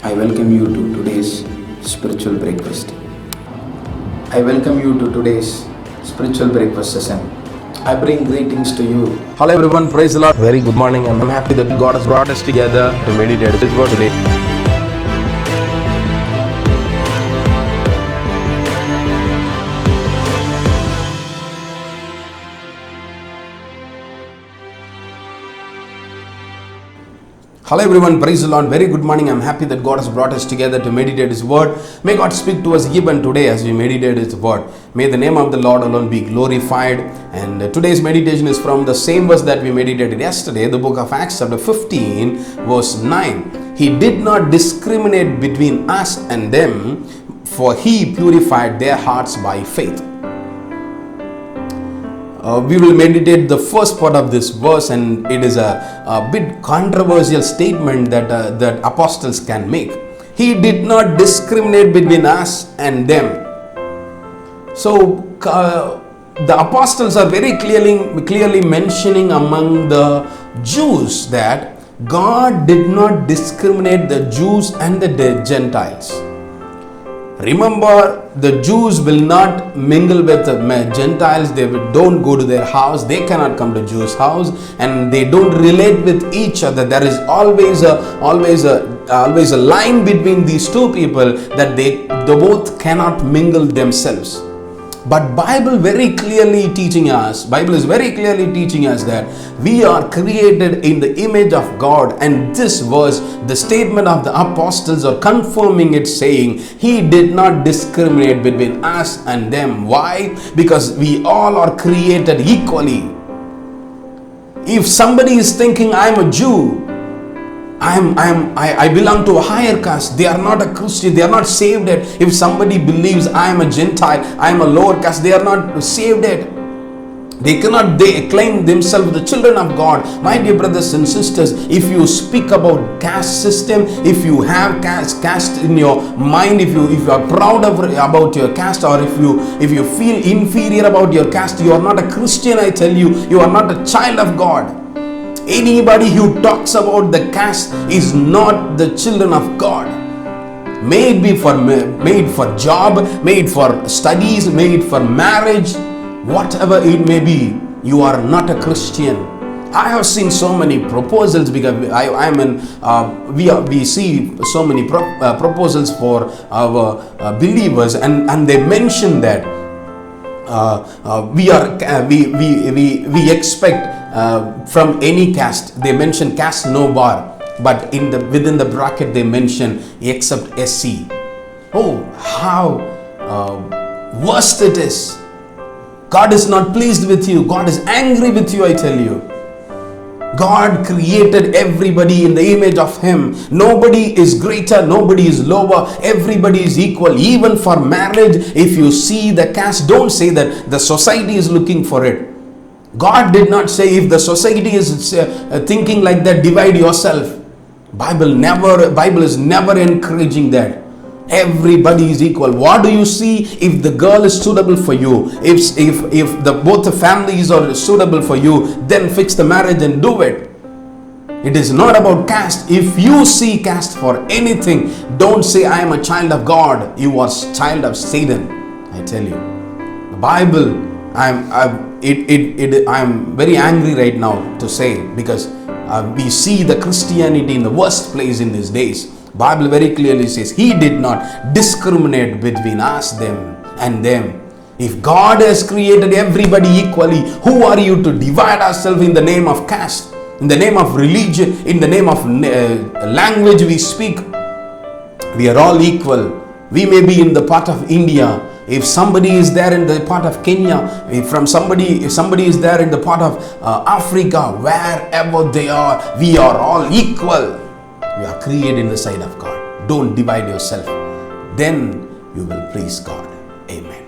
I welcome you to today's spiritual breakfast. I welcome you to today's spiritual breakfast session. I bring greetings to you. Hello everyone, praise the Lord. Very good morning. I'm happy that God has brought us together to meditate His word today. Hello everyone, praise the Lord. Very good morning. I'm happy that God has brought us together to meditate His word. May God speak to us even today as we meditate His word. May the name of the Lord alone be glorified. And today's meditation is from the same verse that we meditated yesterday, the book of Acts chapter 15 verse 9. He did not discriminate between us and them, for He purified their hearts by faith. We will meditate the first part of this verse, and it is a bit controversial statement that apostles can make. He did not discriminate between us and them. So the apostles are very clearly mentioning among the Jews that God did not discriminate the Jews and the Gentiles. Remember, the Jews will not mingle with the Gentiles. They don't go to their house. They cannot come to Jews' house, and they don't relate with each other. There is always a line between these two people that they both cannot mingle themselves. But Bible is very clearly teaching us that we are created in the image of God, and this verse, the statement of the apostles are confirming it, saying He did not discriminate between us and them. Why? Because we all are created equally. If somebody is thinking I'm a Jew, I belong to a higher caste, they are not a Christian, they are not saved yet. If somebody believes I am a Gentile, I am a lower caste, they are not saved yet. They claim themselves the children of God. My dear brothers and sisters, if you speak about caste system, if you have caste in your mind, if you are proud about your caste, or if you feel inferior about your caste, you are not a Christian. I tell you, you are not a child of God. Anybody who talks about the caste is not the children of God. Made for job, made for studies, made for marriage, whatever it may be, you are not a Christian. I have seen so many proposals because we see so many proposals for our believers, and they mention that we expect from any caste. They mention caste no bar, but within the bracket they mention except SC. Oh, how worst it is. God is not pleased with you. God is angry with you, I tell you. God created everybody in the image of Him. Nobody is greater, nobody is lower, everybody is equal. Even for marriage, if you see the caste, don't say that the society is looking for it. God did not say, if the society is thinking like that, divide yourself. Bible is never encouraging that. Everybody is equal. What do you see? If the girl is suitable for you, if both the families are suitable for you, then fix the marriage and do it. It is not about caste. If you see caste for anything, don't say I am a child of God. You are a child of Satan. I tell you, the Bible. I'm very angry right now to say, because we see the Christianity in the worst place in these days. Bible very clearly says He did not discriminate between us, them and them. If God has created everybody equally, who are you to divide ourselves in the name of caste, in the name of religion, in the name of language we speak? We are all equal. We may be in the part of India. If somebody is there in the part of Kenya, if somebody is there in the part of Africa, wherever they are, we are all equal. We are created in the sight of God. Don't divide yourself. Then you will please God. Amen.